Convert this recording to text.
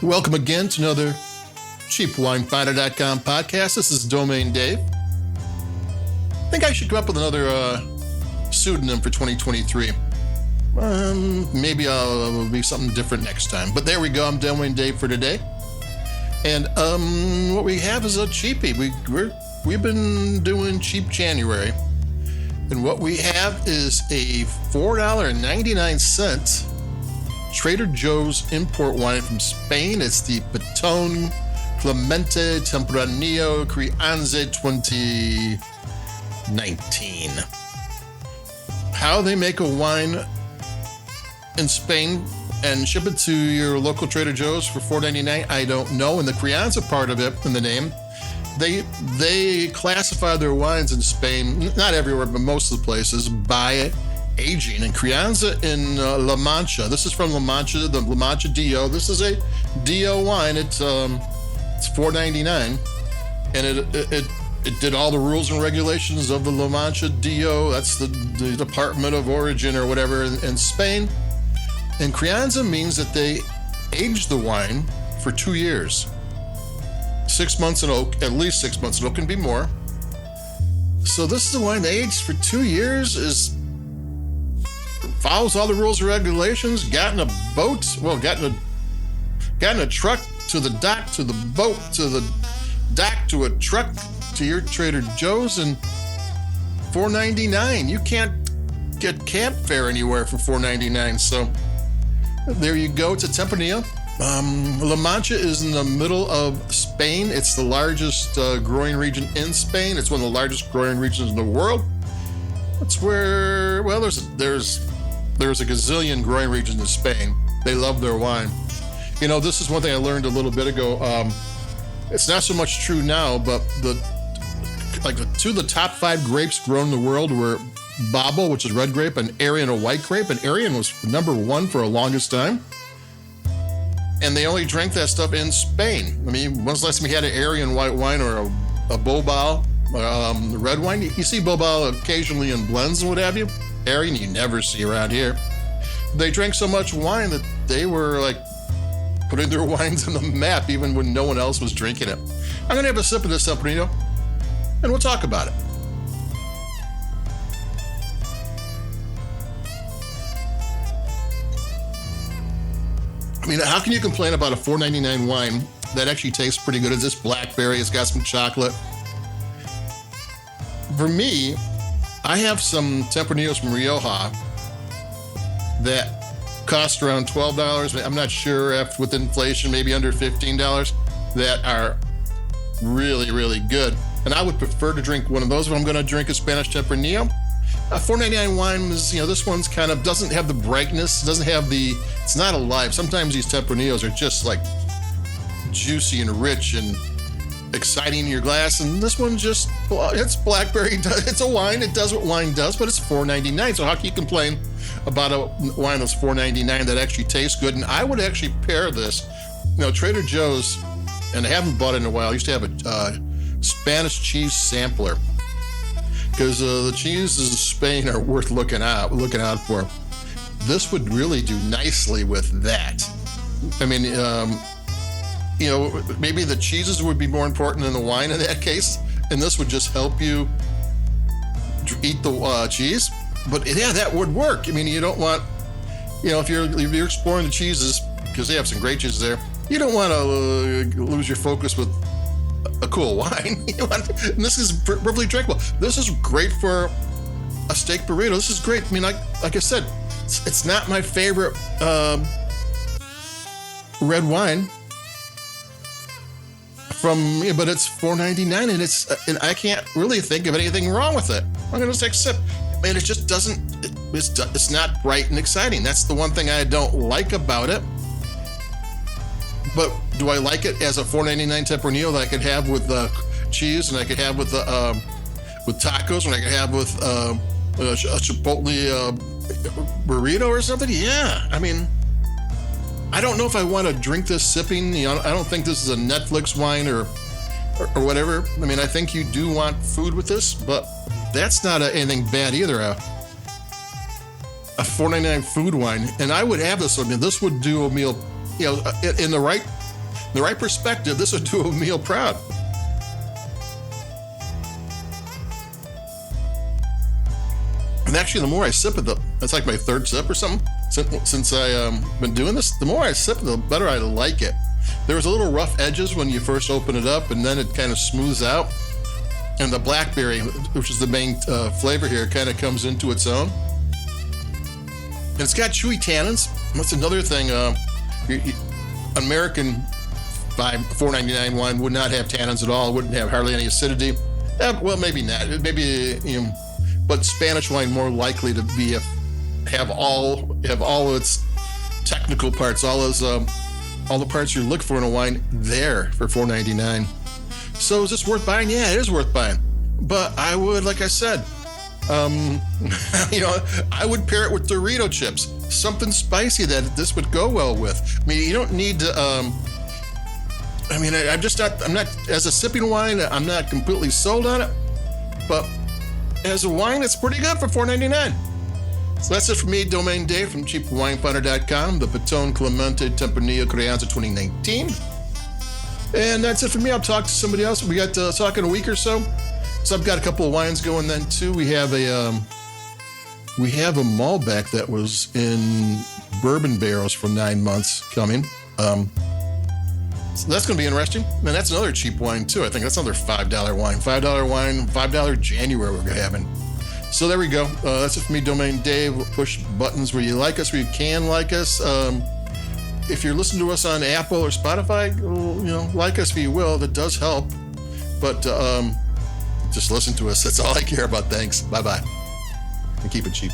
Welcome again to another CheapWineFinder.com podcast. This is Domain Dave. I think I should come up with another pseudonym for 2023. Maybe I'll be something different next time. But there we go. I'm Domain Dave for today. And what we have is a cheapie. We've been doing Cheap January. And what we have is a $4.99 Trader Joe's import wine from Spain. It's the Paton Clemente Tempranillo Crianza 2019. How they make a wine in Spain and ship it to your local Trader Joe's for $4.99, I don't know. And the Crianza part of it in the name, they classify their wines in Spain, not everywhere, but most of the places, by aging. And Crianza in La Mancha, this is from La Mancha, the La Mancha DO. This is a DO wine. It's $4.99, and it did all the rules and regulations of the La Mancha DO. That's the Department of Origin or whatever in Spain. And Crianza means that they age the wine for 2 years. 6 months in oak, at least 6 months in oak, can be more. So this is the wine they aged for 2 years, follows all the rules and regulations, got in a boat, got in a truck to the dock, to the boat, to the dock, to a truck, to your Trader Joe's, and $4.99. You can't get camp fare anywhere for $4.99. So there you go. It's a Tempranillo. La Mancha is in the middle of Spain. It's the largest growing region in Spain. It's one of the largest growing regions in the world. It's where, there's a gazillion growing regions in Spain. They love their wine. You know, this is one thing I learned a little bit ago. It's not so much true now, but two of the top 5 grapes grown in the world were Babel, which is red grape, and Arian, a white grape. And Arian was number 1 for the longest time. And they only drank that stuff in Spain. I mean, when's the last time we had an Arian white wine or a Bobal red wine? You see Bobal occasionally in blends and what have you. Arian you never see around here. They drank so much wine that they were like putting their wines on the map even when no one else was drinking it. I'm going to have a sip of this Tempranillo and we'll talk about it. I mean, how can you complain about a $4.99 wine that actually tastes pretty good? It's just blackberry, it's got some chocolate. For me, I have some Tempranillos from Rioja that cost around $12. I'm not sure if with inflation, maybe under $15, that are really, really good. And I would prefer to drink one of those if I'm going to drink a Spanish Tempranillo. A $4.99 wine is, this one's kind of doesn't have the brightness, it's not alive. Sometimes these Tempranillos are just like juicy and rich and exciting in your glass, and this one it's blackberry. It's a wine. It does what wine does, but it's $4.99. So how can you complain about a wine that's $4.99 that actually tastes good? And I would actually pair this. Trader Joe's, and I haven't bought it in a while. I used to have a Spanish cheese sampler because the cheeses in Spain are worth looking out for. This would really do nicely with that. I mean, maybe the cheeses would be more important than the wine in that case, and this would just help you eat the cheese. But yeah, that would work. I mean, you don't want, if you're exploring the cheeses, because they have some great cheeses there, you don't want to lose your focus with a cool wine. And this is perfectly drinkable. This is great for a steak burrito. This is great. I mean, like I said, it's not my favorite red wine but it's $4.99, and I can't really think of anything wrong with it. I'm gonna take a sip. I mean, it just doesn't. It's not bright and exciting. That's the one thing I don't like about it. But do I like it as a $4.99 Tempranillo that I could have with cheese, and I could have with tacos, and I could have with a Chipotle burrito or something? Yeah, I mean, I don't know if I want to drink this sipping. I don't think this is a Netflix wine or whatever. I mean, I think you do want food with this, but that's not anything bad either. A $4.99 food wine, and I would have this. I mean, this would do a meal, in the right the right perspective, this would do a meal proud. And actually, the more I sip it, that's like my third sip or something. Since I've been doing this, the more I sip it, the better I like it. There was a little rough edges when you first open it up, and then it kind of smooths out. And the blackberry, which is the main flavor here, kind of comes into its own. And it's got chewy tannins. That's another thing. American $4.99 wine would not have tannins at all. It wouldn't have hardly any acidity. Well, maybe not. Maybe, but Spanish wine more likely to be have all of its technical parts, all the parts you look for in a wine there for $4.99. So is this worth buying? Yeah, it is worth buying. But I would, like I said, I would pair it with Dorito chips, something spicy that this would go well with. I mean, you don't need to. I'm not as a sipping wine. I'm not completely sold on it, but as a wine, it's pretty good for $4.99. So that's it for me, Domain Dave from CheapWineFinder.com, the Paton Clemente Tempranillo Crianza 2019. And that's it for me. I'll talk to somebody else. We got to talk in a week or so. So I've got a couple of wines going then too. We have a Malbec that was in bourbon barrels for 9 months coming. So that's going to be interesting. And that's another cheap wine too. I think that's another $5 wine. $5 January we're having. So there we go. That's it for me, Domain Dave. Push buttons where you like us, where you can like us. If you're listening to us on Apple or Spotify, like us if you will. That does help. But just listen to us. That's all I care about. Thanks. Bye-bye. And keep it cheap.